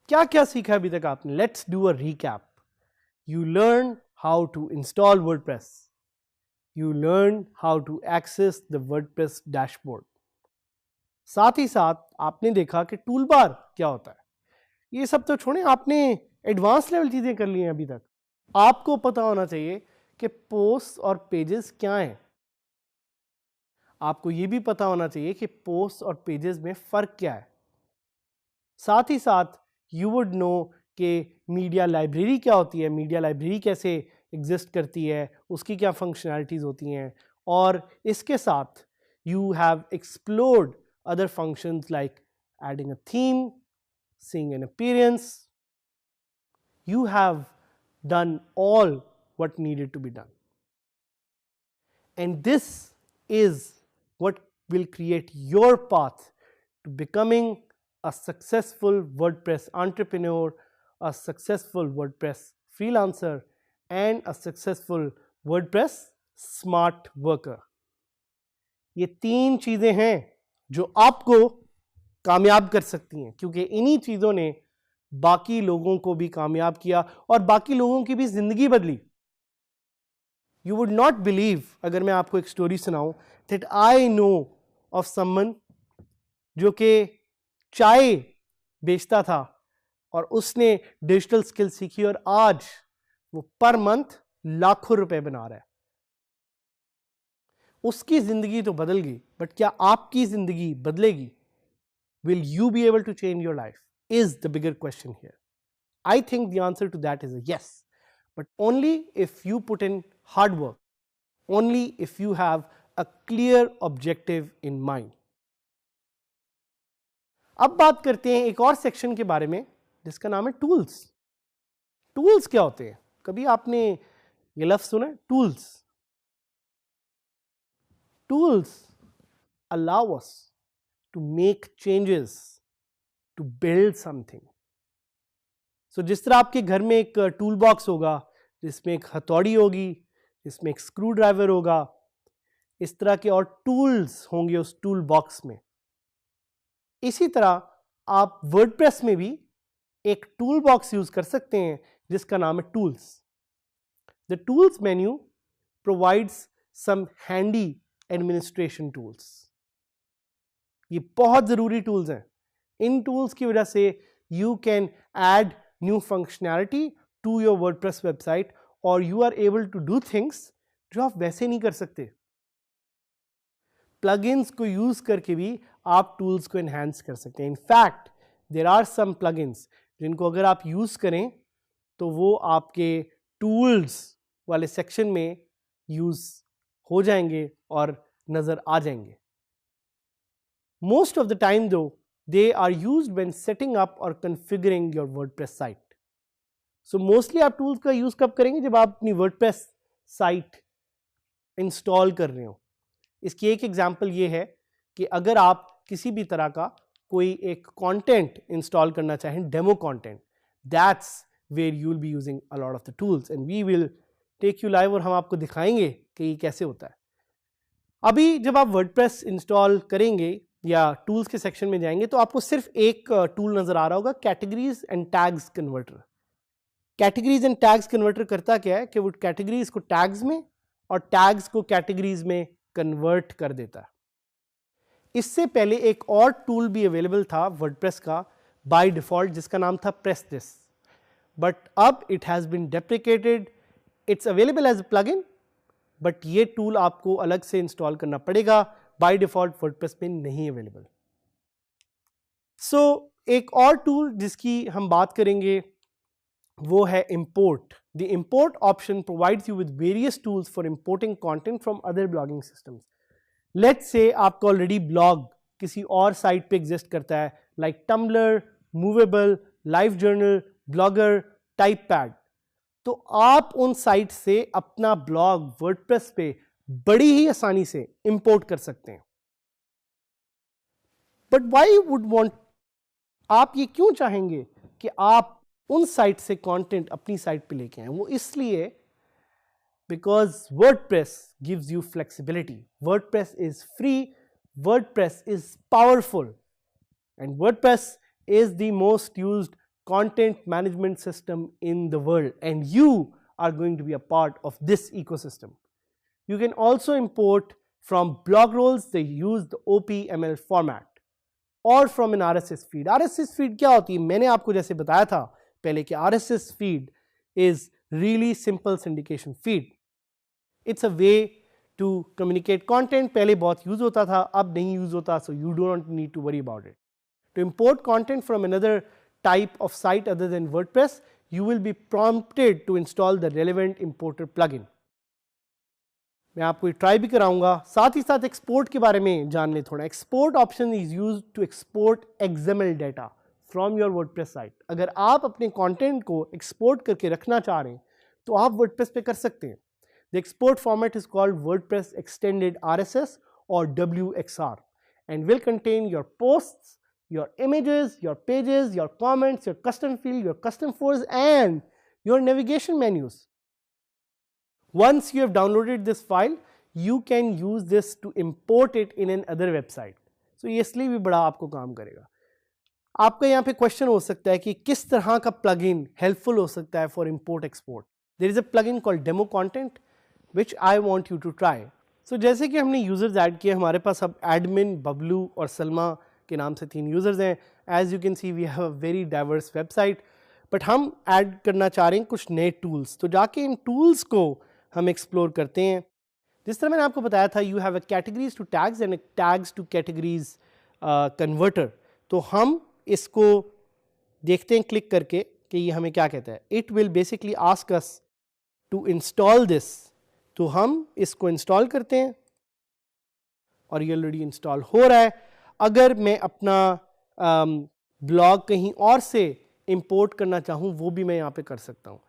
क्या क्या सीखा अभी तक आपने? Let's do a recap. You learn how to install WordPress. You learn how to access the WordPress dashboard. साथ ही साथ आपने देखा कि टूल बार क्या होता है. ये सब तो छोड़ें, आपने एडवांस लेवल चीज़ें कर ली हैं अभी तक. आपको पता होना चाहिए कि पोस्ट और पेजेस क्या हैं. आपको ये भी पता होना चाहिए कि पोस्ट और पेजेस में फ़र्क क्या है. साथ ही साथ यू वुड नो कि मीडिया लाइब्रेरी क्या होती है, मीडिया लाइब्रेरी कैसे एग्जिस्ट करती है, उसकी क्या फंक्शनैलिटीज़ होती हैं. और इसके साथ you have explored other functions like adding a theme, seeing an appearance. You have done all what needed to be done. And this is what will create your path to becoming a successful WordPress entrepreneur, a successful WordPress freelancer, and a successful WordPress smart worker. ये 3 चीजें हैं जो आपको कामयाब कर सकती हैं, क्योंकि इन्हीं चीजों ने बाकी लोगों को भी कामयाब किया और बाकी लोगों की भी जिंदगी बदली. यू वुड नॉट बिलीव, अगर मैं आपको एक स्टोरी सुनाऊं, that I know of someone जो कि चाय बेचता था और उसने डिजिटल स्किल सीखी और आज वो पर मंथ लाखों रुपए बना रहा है. उसकी जिंदगी तो बदल गई, बट क्या आपकी जिंदगी बदलेगी? Will you be able to change your life? Is the bigger question here. I think the answer to that is a yes, but only if you put in hard work, only if you have a clear objective in mind. अब बात करते हैं एक और section के बारे में जिसका नाम है टूल्स. टूल्स क्या होते हैं? कभी आपने ये लफ्ज सुना है, tools? Tools allow us to make changes, to build something. So जिस तरह आपके घर में एक टूल बॉक्स होगा जिसमें एक हथौड़ी होगी, जिसमें एक स्क्रू ड्राइवर होगा, इस तरह के और टूल्स होंगे उस टूल बॉक्स में. इसी तरह आप वर्डप्रेस में भी एक टूल बॉक्स यूज कर सकते हैं जिसका नाम है tools. The tools menu provides some handy administration tools. ये बहुत ज़रूरी टूल्स हैं. इन टूल्स की वजह से you can add new functionality to your WordPress website और you are able to do things जो आप वैसे नहीं कर सकते. प्लगइन्स को यूज करके भी आप टूल्स को एनहांस कर सकते हैं. In fact there are some plugins जिनको अगर आप यूज करें तो वो आपके टूल्स वाले सेक्शन में यूज हो जाएंगे और नजर आ जाएंगे. Most of the time though, they are used when setting up or configuring your WordPress site. So mostly आप tools का use कब करेंगे? जब आप अपनी WordPress site install कर रहे हो. इसकी एक एग्जाम्पल ये है कि अगर आप किसी भी तरह का कोई एक कंटेंट इंस्टॉल करना चाहें, demo content, that's where you will be using a lot of the tools and we will take you live और हम आपको दिखाएंगे कि ये कैसे होता है. अभी जब आप वर्डप्रेस इंस्टॉल करेंगे या टूल्स के सेक्शन में जाएंगे तो आपको सिर्फ एक टूल नजर आ रहा होगा, categories and tags converter. Categories and tags converter करता क्या है कि वो कैटेगरीज को टैग्स में और टैग्स को कैटेगरीज में कन्वर्ट कर देता है. इससे पहले एक और टूल भी अवेलेबल था वर्डप्रेस का बाय डिफॉल्ट जिसका नाम था प्रेस दिस, बट अब it has been deprecated. It's available as a plugin, but ये टूल आपको अलग से इंस्टॉल करना पड़ेगा, बाय डिफॉल्ट वर्डप्रेस में नहीं अवेलेबल. सो एक और टूल जिसकी हम बात करेंगे वो है import. The import option provides you with various tools for importing content from other blogging systems. Let's say आपका ऑलरेडी ब्लॉग किसी और साइट पे एग्जिस्ट करता है, like Tumblr, Movable, LiveJournal, Blogger, TypePad. तो आप उन साइट से अपना ब्लॉग वर्डप्रेस पे बड़ी ही आसानी से इंपोर्ट कर सकते हैं। बट व्हाई वुड वांट, आप ये क्यों चाहेंगे कि आप उन साइट से कंटेंट अपनी साइट पे लेके आए? वो इसलिए because WordPress gives you flexibility. WordPress is free, WordPress is powerful, and WordPress is the most used content management system in the world, and you are going to be a part of this ecosystem. You can also import from blog rolls, they use the OPML format, or from an RSS feed. RSS feed क्या होती है? मैंने आपको जैसे बताया था पहले कि RSS feed is really simple syndication feed. It's a way to communicate content. पहले बहुत यूज होता था, अब नहीं यूज होता, so you don't need to worry about it. To import content from another type of site other than WordPress, you will be prompted to install the relevant importer plugin. मैं आपको try भी कराऊंगा, साथ ही साथ export के बारे में जान लें थोड़ा. Export option is used to export XML data from your WordPress site. अगर आप अपने कंटेंट को एक्सपोर्ट करके रखना चाह रहे हैं तो आप वर्डप्रेस पे कर सकते हैं. The export format is called WordPress Extended RSS or WXR and will contain your posts, your images, your pages, your comments, your custom field, your custom forms, and your navigation menus. Once you have downloaded this file, you can use this to import it in another website. So ये इसलिए भी बड़ा आपको काम करेगा. आपका यहाँ पे क्वेश्चन हो सकता है कि किस तरह का प्लगइन हेल्पफुल हो सकता है for import export. There is a plugin called demo content which I want you to try. So जैसे कि हमने यूजर्स ऐड किए, हमारे पास अब एडमिन, बबलू और सलमा के नाम से 3 यूजर्स हैं. As you can see we have a very diverse website. But हम ऐड करना चाह रहे हैं कुछ नए टूल्स, तो जाके इन टूल्स को हम एक्सप्लोर करते हैं. जिस तरह मैंने आपको बताया था, you have a categories to tags and tags to categories converter. तो हम इसको देखते हैं क्लिक करके कि ये हमें क्या कहता है. It will basically ask us to install this. तो हम इसको इंस्टॉल करते हैं और ये ऑलरेडी इंस्टॉल हो रहा है. अगर मैं अपना ब्लॉग कहीं और से इंपोर्ट करना चाहूँ वो भी मैं यहाँ पे कर सकता हूँ.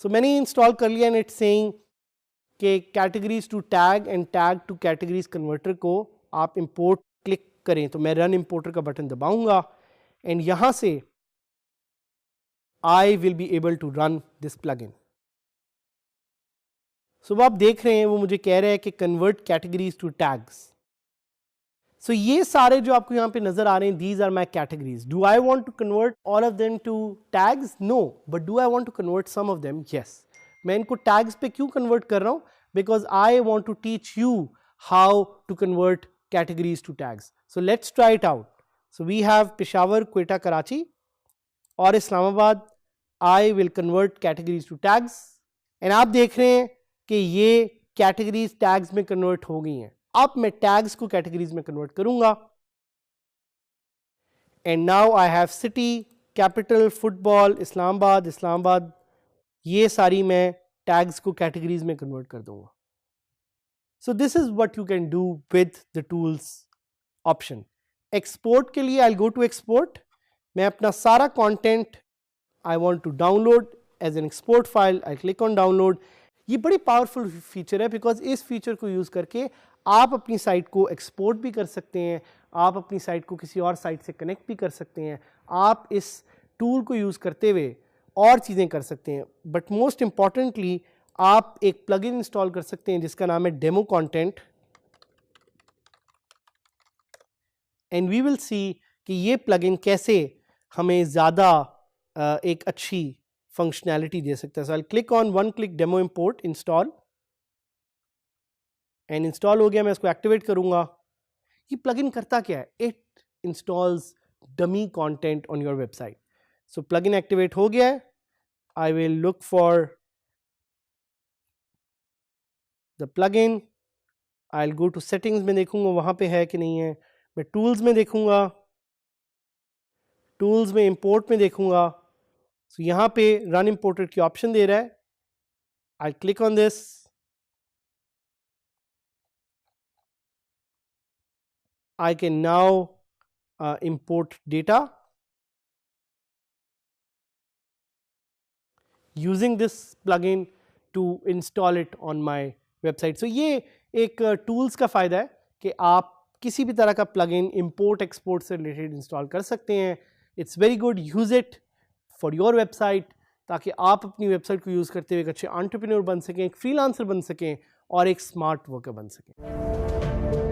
सो मैंने इंस्टॉल कर लिया एंड इट्स सेइंग कि categories to tag and tag to categories converter को आप इंपोर्ट क्लिक करें. तो मैं रन इंपोर्टर का बटन दबाऊंगा एंड यहाँ से I will be able to run this plugin. So आप देख रहे हैं वो मुझे कह रहा है कि कन्वर्ट कैटेगरीज टू टैग्स. सो ये सारे जो आपको यहाँ पे नजर आ रहे हैं, these are my categories. Do I want to convert all of them to tags? No. But do I want to convert some of them? Yes. मैं इनको टैग्स पे क्यों कन्वर्ट कर रहा हूँ? Because I want to teach you how to convert categories to tags. So let's try it out. So we have Peshawar, Quetta, Karachi और Islamabad. I will convert categories to tags and आप देख रहे हैं कि ये कैटेगरीज टैग्स में कन्वर्ट हो गई हैं. अब मैं टैग्स को कैटेगरीज में कन्वर्ट करूंगा and now I have city, capital, football, Islamabad, Islamabad. ये सारी मैं टैग्स को कैटेगरीज में कन्वर्ट कर दूंगा. So this is what you can do with the tools option. Export के लिए आई गो टू एक्सपोर्ट. मैं अपना सारा content I want to download as an export file. I click on download. ये बड़ी पावरफुल फीचर है because इस feature को यूज़ करके आप अपनी साइट को एक्सपोर्ट भी कर सकते हैं, आप अपनी साइट को किसी और साइट से कनेक्ट भी कर सकते हैं, आप इस टूल को यूज़ करते हुए और चीज़ें कर सकते हैं. बट मोस्ट इंपॉर्टेंटली आप एक प्लगइन इंस्टॉल कर सकते हैं जिसका नाम है demo content and we will see कि ये प्लगइन कैसे हमें ज़्यादा एक अच्छी फंक्शनैलिटी दे सकता है. So I click on one click demo import, install and install हो गया. मैं इसको एक्टिवेट करूंगा. ये प्लगइन करता क्या है? It installs dummy content on your website. So plugin activate हो गया है. I will look for the plugin. I will go to settings में देखूंगा वहां पे है कि नहीं है. मैं टूल्स में देखूंगा, टूल्स में इंपोर्ट में देखूंगा. सो यहाँ पे रन इंपोर्टर की ऑप्शन दे रहा है. आई click on this. I can now import data using this plugin to install it on my website. So ये एक टूल्स का फ़ायदा है कि आप किसी भी तरह का प्लगइन इंपोर्ट एक्सपोर्ट से रिलेटेड इंस्टॉल कर सकते हैं. It's very good, use it for your website, ताकि आप अपनी वेबसाइट को यूज़ करते हुए एक अच्छे एंटरप्रेन्योर बन सकें, एक फ्रीलांसर बन सकें और एक स्मार्ट वर्कर बन सकें.